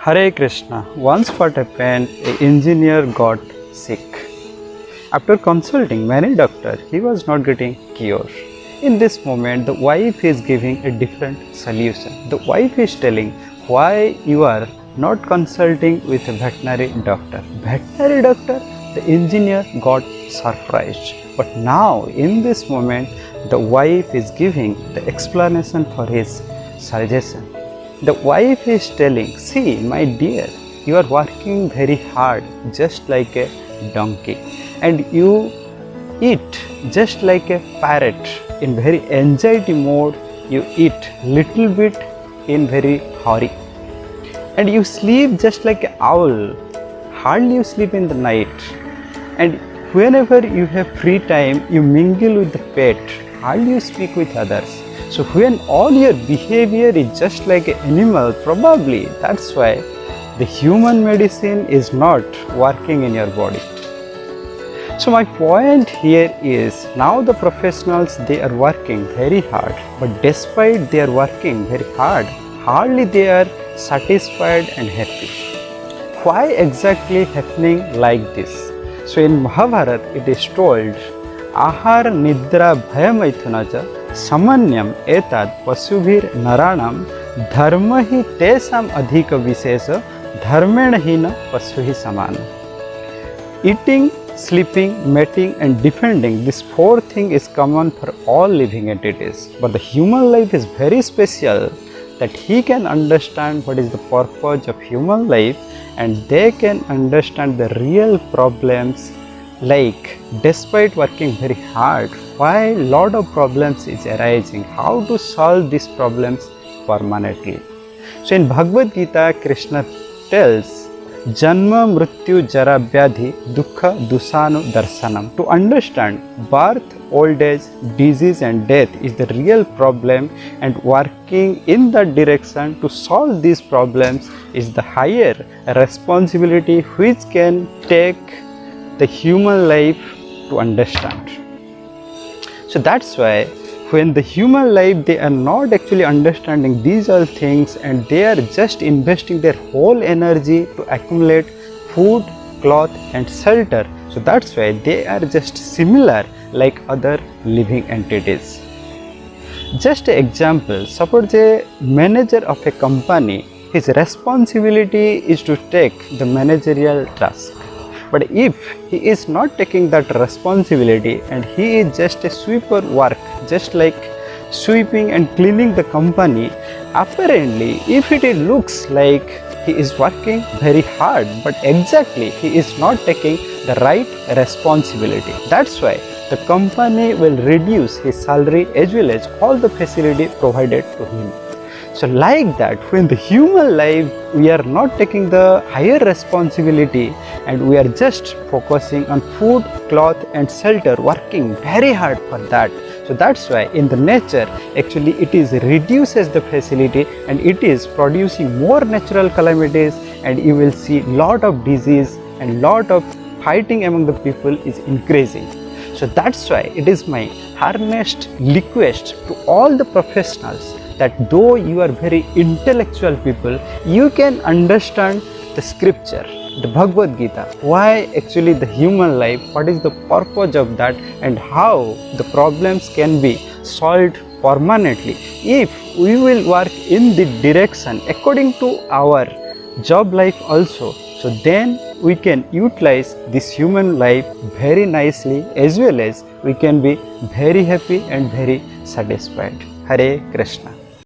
Hare Krishna. Once what happened, an engineer got sick. After consulting many doctors, he was not getting cure. In this moment, the wife is giving a different solution. The wife is telling, why you are not consulting with a veterinary doctor? Veterinary doctor? The engineer got surprised. But now, in this moment, the wife is giving the explanation for his suggestion. The wife is telling, see my dear, you are working very hard just like a donkey, and you eat just like a parrot in very anxiety mode. You eat little bit in very hurry, and you sleep just like an owl. Hardly you sleep in the night, and whenever you have free time you mingle with the pet. Hardly you speak with others. So when all your behavior is just like an animal, probably that's why the human medicine is not working in your body. So my point here is, now the professionals, they are working very hard, but despite they are working very hard, hardly they are satisfied and happy. Why exactly happening like this? So in Mahabharata it is told, Ahar Nidra Bhayamaithunaja Samanyam etad pasubhir naranam dharma hi tesam adhika vishesa dharmena hina pasuhi samana. Eating, sleeping, mating and defending, this four thing is common for all living entities. But the human life is very special, that he can understand what is the purpose of human life, and they can understand the real problems, like despite working very hard, why lot of problems is arising, how to solve these problems permanently. So in Bhagavad Gita, Krishna tells, Janma Mrityu Jara Vyadhi Dukkha Dusanu Darsanam. To understand birth, old age, disease and death is the real problem, and working in that direction to solve these problems is the higher responsibility which can take the human life to understand. So that's why when the human life, they are not actually understanding these all things, and they are just investing their whole energy to accumulate food, cloth and shelter. So that's why they are just similar like other living entities. Just an example, suppose a manager of a company, his responsibility is to take the managerial task. But if he is not taking that responsibility and he is just a sweeper work, just like sweeping and cleaning the company, apparently if it looks like he is working very hard, but exactly he is not taking the right responsibility. That's why the company will reduce his salary as well as all the facility provided to him. So like that, when the human life, we are not taking the higher responsibility and we are just focusing on food, cloth and shelter, working very hard for that. So that's why in the nature, actually it is reduces the facility and it is producing more natural calamities, and you will see lot of disease and lot of fighting among the people is increasing. So that's why it is my earnest request to all the professionals, that though you are very intellectual people, you can understand the scripture, the Bhagavad Gita, why actually the human life, what is the purpose of that, and how the problems can be solved permanently. If we will work in the direction according to our job life also, so then we can utilize this human life very nicely, as well as we can be very happy and very satisfied. Hare Krishna.